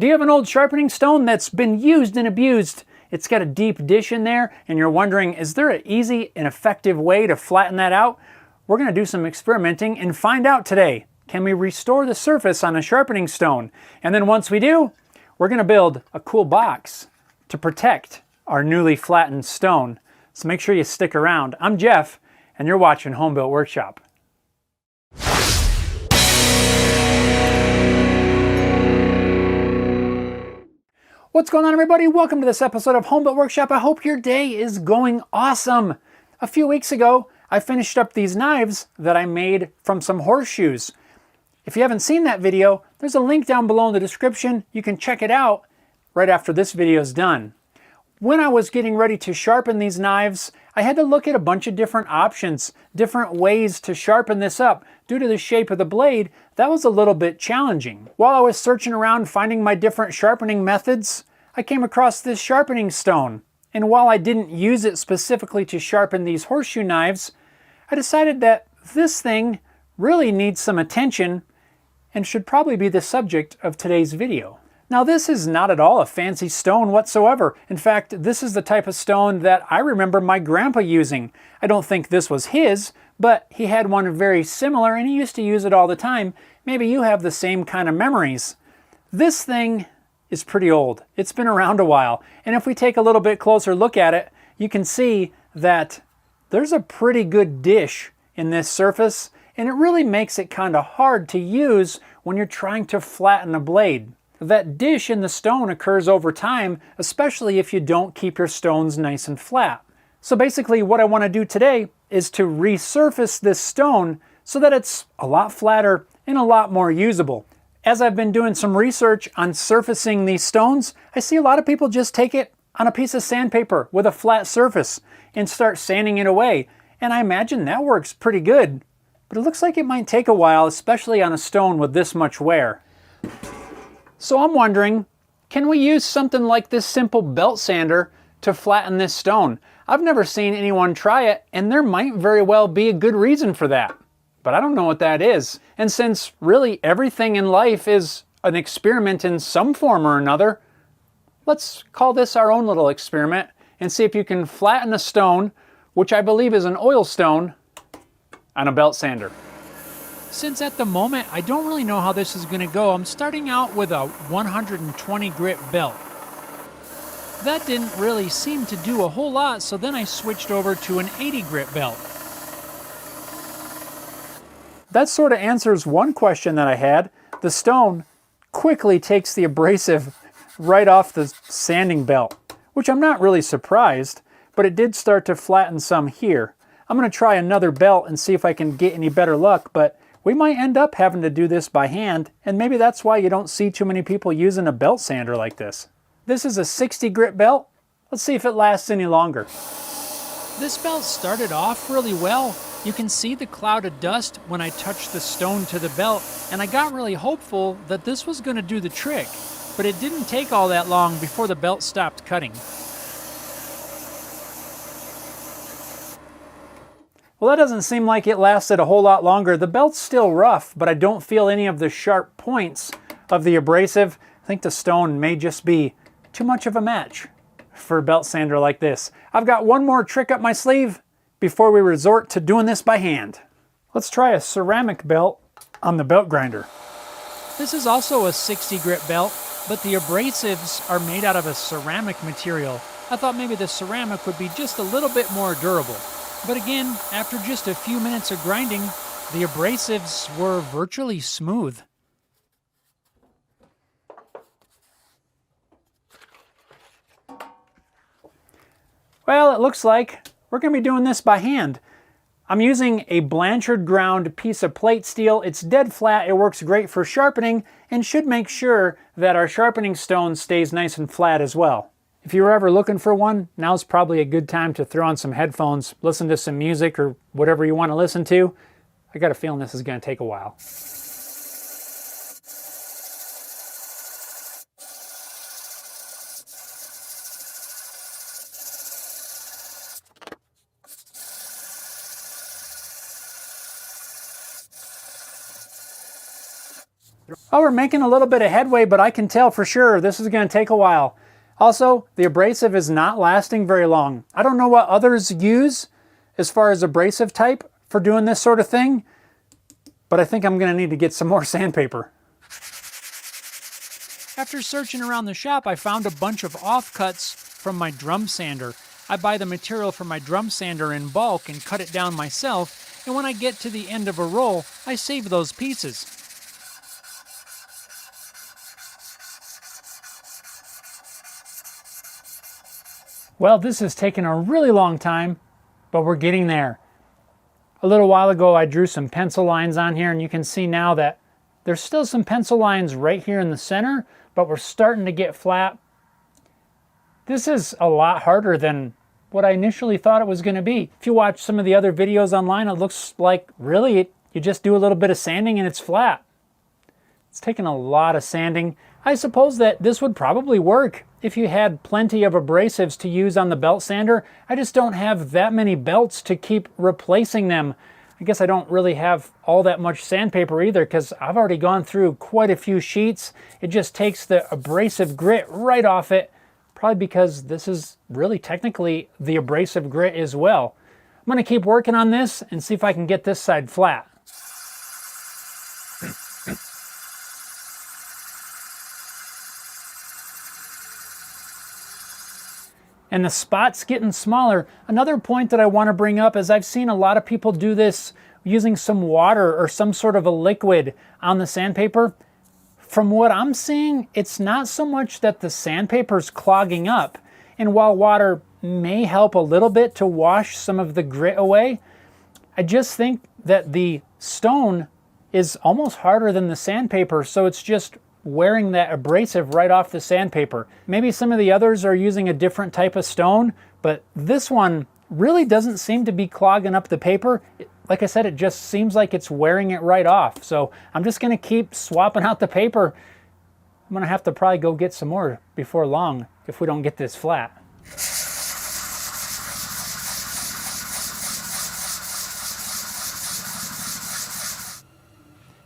Do you have an old sharpening stone that's been used and abused? It's got a deep dish in there, and you're wondering, is there an easy and effective way to flatten that out? We're going to do some experimenting and find out today. Can we restore the surface on a sharpening stone? And then once we do, we're going to build a cool box to protect our newly flattened stone. So make sure you stick around. I'm Jeff, and you're watching Home Built Workshop. What's going on, everybody? Welcome to this episode of Home Built Workshop. I hope your day is going awesome. A few weeks ago, I finished up these knives that I made from some horseshoes. If you haven't seen that video, there's a link down below in the description. You can check it out right after this video is done. When I was getting ready to sharpen these knives, I had to look at a bunch of different options, different ways to sharpen this up. Due to the shape of the blade, that was a little bit challenging. While I was searching around finding my different sharpening methods, I came across this sharpening stone. And while I didn't use it specifically to sharpen these horseshoe knives, I decided that this thing really needs some attention and should probably be the subject of today's video. Now, this is not at all a fancy stone whatsoever. In fact, this is the type of stone that I remember my grandpa using. I don't think this was his, but he had one very similar and he used to use it all the time. Maybe you have the same kind of memories. This thing is pretty old. It's been around a while. And if we take a little bit closer look at it, you can see that there's a pretty good dish in this surface, and it really makes it kind of hard to use when you're trying to flatten a blade. That dish in the stone occurs over time, especially if you don't keep your stones nice and flat. So basically what I want to do today is to resurface this stone so that it's a lot flatter and a lot more usable. As I've been doing some research on surfacing these stones, I see a lot of people just take it on a piece of sandpaper with a flat surface and start sanding it away. And I imagine that works pretty good. But it looks like it might take a while, especially on a stone with this much wear. So I'm wondering, can we use something like this simple belt sander to flatten this stone? I've never seen anyone try it, and there might very well be a good reason for that. But I don't know what that is. And since really everything in life is an experiment in some form or another, let's call this our own little experiment and see if you can flatten a stone, which I believe is an Oilstone, on a belt sander. Since at the moment I don't really know how this is going to go, I'm starting out with a 120 grit belt. That didn't really seem to do a whole lot, so then I switched over to an 80 grit belt. That sort of answers one question that I had. The stone quickly takes the abrasive right off the sanding belt, which I'm not really surprised, but it did start to flatten some here. I'm going to try another belt and see if I can get any better luck, but we might end up having to do this by hand, and maybe that's why you don't see too many people using a belt sander like this. This is a 60 grit belt. Let's see if it lasts any longer. This belt started off really well. You can see the cloud of dust when I touched the stone to the belt, and I got really hopeful that this was going to do the trick, but it didn't take all that long before the belt stopped cutting. Well, that doesn't seem like it lasted a whole lot longer. The belt's still rough, but I don't feel any of the sharp points of the abrasive. I think the stone may just be too much of a match for a belt sander like this. I've got one more trick up my sleeve before we resort to doing this by hand. Let's try a ceramic belt on the belt grinder. This is also a 60 grit belt, but the abrasives are made out of a ceramic material. I thought maybe the ceramic would be just a little bit more durable. But again, after just a few minutes of grinding, the abrasives were virtually smooth. Well, it looks like we're going to be doing this by hand. I'm using a Blanchard ground piece of plate steel. It's dead flat, it works great for sharpening, and should make sure that our sharpening stone stays nice and flat as well. If you were ever looking for one, now's probably a good time to throw on some headphones, listen to some music or whatever you want to listen to. I got a feeling this is going to take a while. Well, we're making a little bit of headway, but I can tell for sure this is going to take a while. Also, the abrasive is not lasting very long. I don't know what others use as far as abrasive type for doing this sort of thing, but I think I'm going to need to get some more sandpaper. After searching around the shop, I found a bunch of offcuts from my drum sander. I buy the material for my drum sander in bulk and cut it down myself, and when I get to the end of a roll, I save those pieces. Well, this has taken a really long time, but we're getting there. A little while ago, I drew some pencil lines on here, and you can see now that there's still some pencil lines right here in the center, but we're starting to get flat. This is a lot harder than what I initially thought it was going to be. If you watch some of the other videos online, it looks like really you just do a little bit of sanding and it's flat. It's taken a lot of sanding. I suppose that this would probably work if you had plenty of abrasives to use on the belt sander. I just don't have that many belts to keep replacing them. I guess I don't really have all that much sandpaper either because I've already gone through quite a few sheets. It just takes the abrasive grit right off it, probably because this is really technically the abrasive grit as well. I'm going to keep working on this and see if I can get this side flat. And the spot's getting smaller. Another point that I want to bring up is I've seen a lot of people do this using some water or some sort of a liquid on the sandpaper. From what I'm seeing, it's not so much that the sandpaper's clogging up. And while water may help a little bit to wash some of the grit away, I just think that the stone is almost harder than the sandpaper, so it's just wearing that abrasive right off the sandpaper. Maybe some of the others are using a different type of stone, but this one really doesn't seem to be clogging up the paper. Like I said, it just seems like it's wearing it right off. So I'm just going to keep swapping out the paper. I'm going to have to probably go get some more before long if we don't get this flat.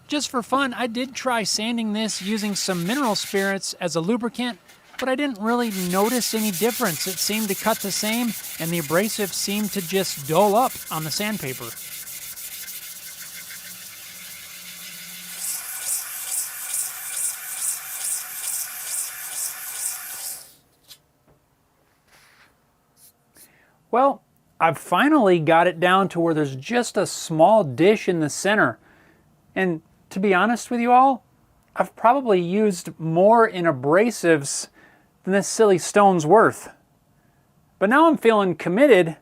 Just for fun, I did try sanding this using some mineral spirits as a lubricant, but I didn't really notice any difference. It seemed to cut the same, and the abrasive seemed to just dull up on the sandpaper. Well, I've finally got it down to where there's just a small dish in the center. And to be honest with you all, I've probably used more in abrasives than this silly stone's worth. But now I'm feeling committed,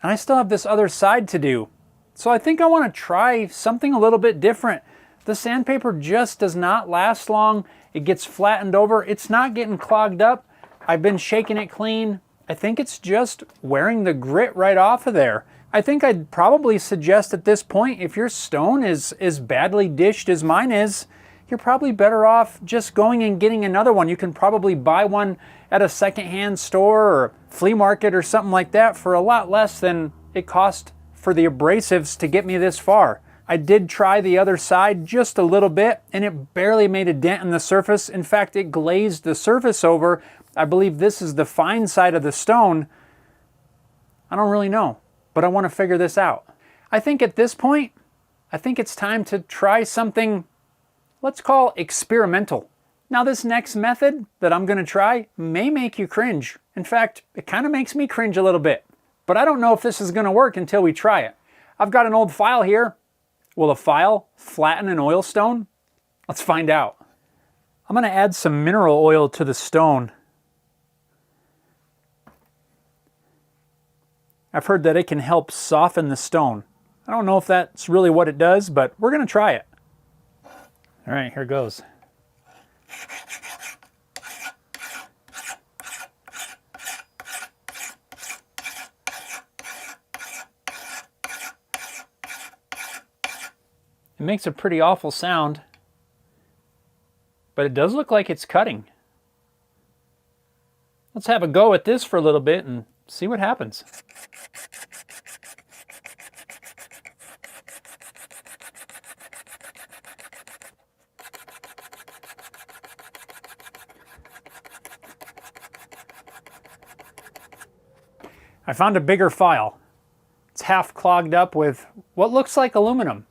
and I still have this other side to do. So I think I want to try something a little bit different. The sandpaper just does not last long. It gets flattened over. It's not getting clogged up. I've been shaking it clean. I think it's just wearing the grit right off of there. I think I'd probably suggest at this point, if your stone is as badly dished as mine is, you're probably better off just going and getting another one. You can probably buy one at a secondhand store or flea market or something like that for a lot less than it cost for the abrasives to get me this far. I did try the other side just a little bit, and it barely made a dent in the surface. In fact, it glazed the surface over. I believe this is the fine side of the stone. I don't really know, but I want to figure this out. I think at this point, I think it's time to try something, let's call experimental. Now this next method that I'm going to try may make you cringe. In fact, it kind of makes me cringe a little bit, but I don't know if this is going to work until we try it. I've got an old file here. Will a file flatten an oilstone? Let's find out. I'm going to add some mineral oil to the stone. I've heard that it can help soften the stone. I don't know if that's really what it does, but we're going to try it. All right, here goes. It makes a pretty awful sound, but it does look like it's cutting. Let's have a go at this for a little bit and see what happens. I found a bigger file. It's half clogged up with what looks like aluminum.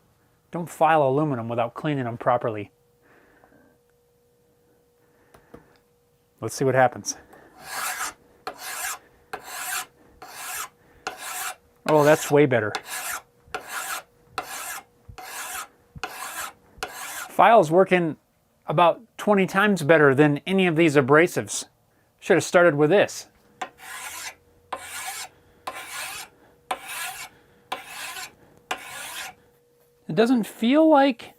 Don't file aluminum without cleaning them properly. Let's see what happens. Oh, that's way better. File's working about 20 times better than any of these abrasives. Should have started with this. It doesn't feel like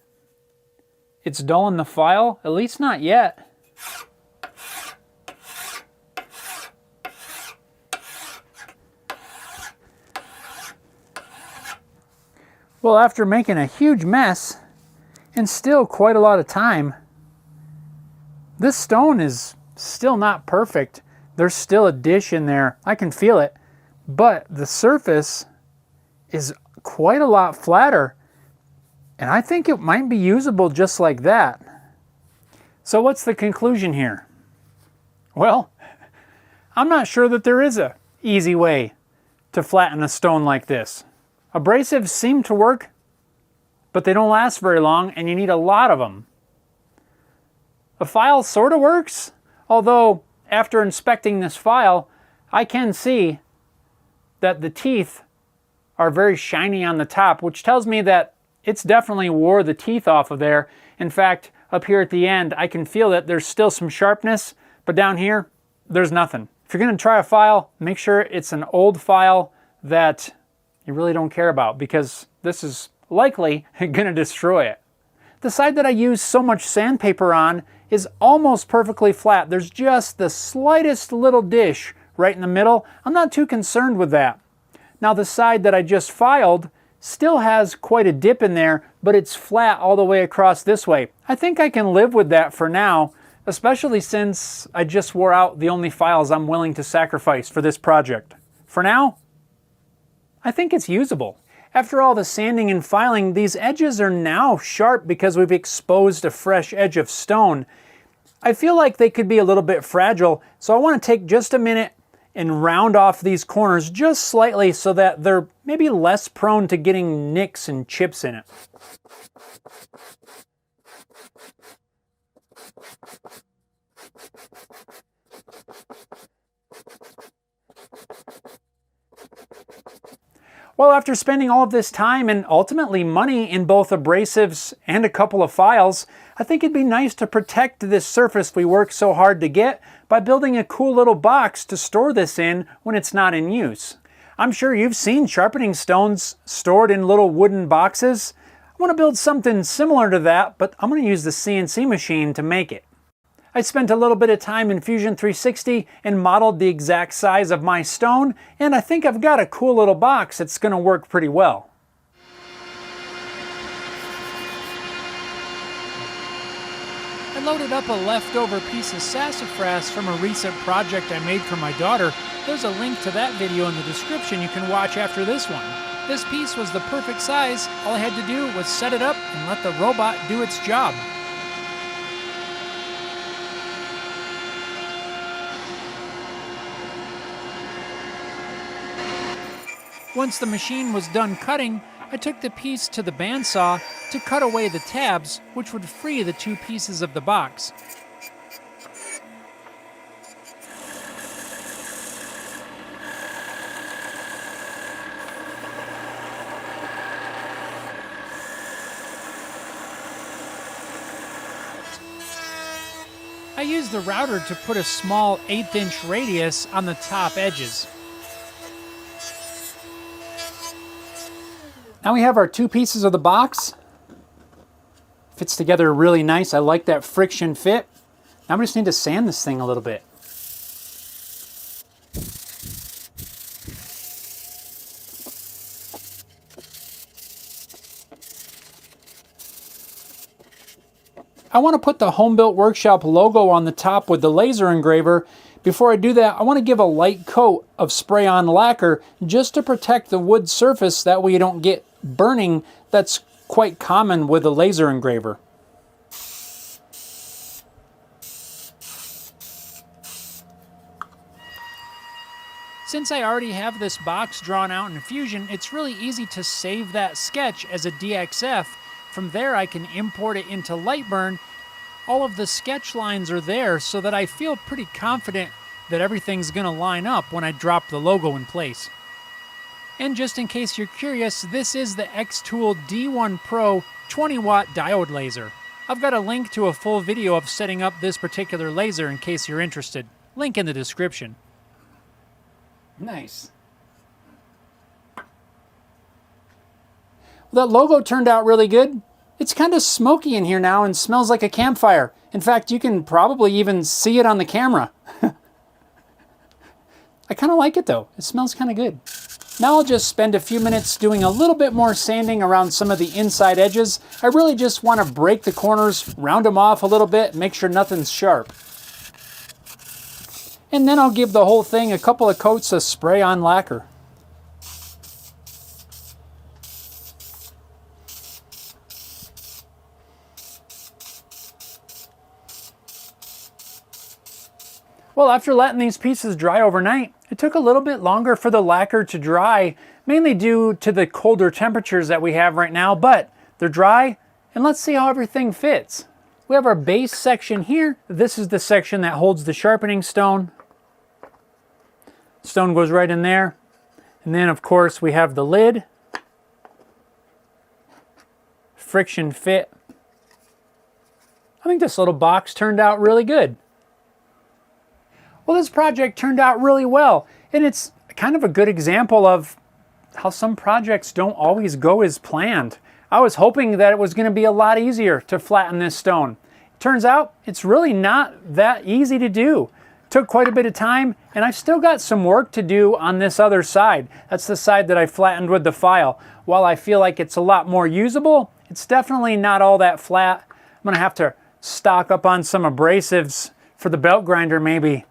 it's dull in the file, at least not yet. Well, after making a huge mess and still quite a lot of time, this stone is still not perfect. There's still a dish in there. I can feel it, but the surface is quite a lot flatter, and I think it might be usable just like that. So what's the conclusion here? Well, I'm not sure that there is a easy way to flatten a stone like this. Abrasives seem to work, but they don't last very long and you need a lot of them. A file sort of works, although after inspecting this file, I can see that the teeth are very shiny on the top, which tells me that it's definitely wore the teeth off of there. In fact, up here at the end, I can feel that there's still some sharpness, but down here, there's nothing. If you're going to try a file, make sure it's an old file that you really don't care about, because this is likely going to destroy it. The side that I use so much sandpaper on is almost perfectly flat. There's just the slightest little dish right in the middle. I'm not too concerned with that. Now the side that I just filed still has quite a dip in there, but it's flat all the way across this way. I think I can live with that for now, especially since I just wore out the only files I'm willing to sacrifice for this project. For now, I think it's usable. After all the sanding and filing, these edges are now sharp because we've exposed a fresh edge of stone. I feel like they could be a little bit fragile, so I want to take just a minute and round off these corners just slightly so that they're maybe less prone to getting nicks and chips in it. Well, after spending all of this time and ultimately money in both abrasives and a couple of files, I think it'd be nice to protect this surface we worked so hard to get by building a cool little box to store this in when it's not in use. I'm sure you've seen sharpening stones stored in little wooden boxes. I want to build something similar to that, but I'm going to use the CNC machine to make it. I spent a little bit of time in Fusion 360 and modeled the exact size of my stone, and I think I've got a cool little box that's going to work pretty well. I loaded up a leftover piece of sassafras from a recent project I made for my daughter. There's a link to that video in the description you can watch after this one. This piece was the perfect size. All I had to do was set it up and let the robot do its job. Once the machine was done cutting, I took the piece to the bandsaw to cut away the tabs, which would free the two pieces of the box. I used the router to put a small 1/8" radius on the top edges. Now we have our two pieces of the box. Fits together really nice. I like that friction fit. Now we just need to sand this thing a little bit. I want to put the Home Built Workshop logo on the top with the laser engraver. Before I do that, I want to give a light coat of spray-on lacquer just to protect the wood surface, that way you don't get burning. That's quite common with a laser engraver. Since I already have this box drawn out in Fusion, it's really easy to save that sketch as a DXF. From there I can import it into Lightburn. All of the sketch lines are there so that I feel pretty confident that everything's going to line up when I drop the logo in place. And just in case you're curious, this is the Xtool D1 Pro 20 watt diode laser. I've got a link to a full video of setting up this particular laser in case you're interested. Link in the description. Nice. Well, that logo turned out really good. It's kind of smoky in here now and smells like a campfire. In fact, you can probably even see it on the camera. I kind of like it though. It smells kind of good. Now I'll just spend a few minutes doing a little bit more sanding around some of the inside edges. I really just want to break the corners, round them off a little bit, make sure nothing's sharp. And then I'll give the whole thing a couple of coats of spray-on lacquer. Well, after letting these pieces dry overnight, it took a little bit longer for the lacquer to dry, mainly due to the colder temperatures that we have right now, but they're dry, and let's see how everything fits. We have our base section here. This is the section that holds the sharpening stone. Stone goes right in there. And then, of course, we have the lid. Friction fit. I think this little box turned out really good. Well, this project turned out really well, and it's kind of a good example of how some projects don't always go as planned. I was hoping that it was going to be a lot easier to flatten this stone. Turns out it's really not that easy to do. Took quite a bit of time, and I've still got some work to do on this other side. That's the side that I flattened with the file. While I feel like it's a lot more usable, it's definitely not all that flat. I'm going to have to stock up on some abrasives for the belt grinder maybe.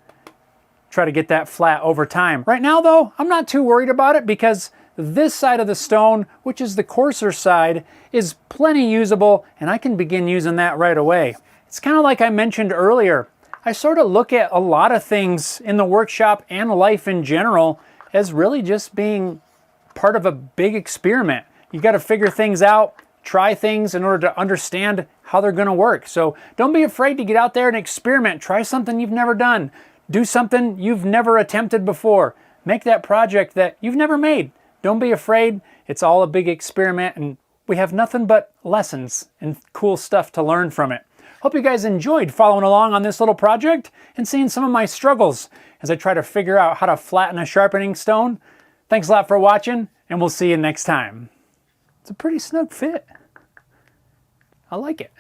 Try to get that flat over time. Right now though, I'm not too worried about it because this side of the stone, which is the coarser side, is plenty usable, and I can begin using that right away. It's kind of like I mentioned earlier. I sort of look at a lot of things in the workshop and life in general as really just being part of a big experiment. You got to figure things out, try things in order to understand how they're going to work. So don't be afraid to get out there and experiment. Try something you've never done. Do something you've never attempted before. Make that project that you've never made. Don't be afraid. It's all a big experiment, and we have nothing but lessons and cool stuff to learn from it. Hope you guys enjoyed following along on this little project and seeing some of my struggles as I try to figure out how to flatten a sharpening stone. Thanks a lot for watching, and we'll see you next time. It's a pretty snug fit. I like it.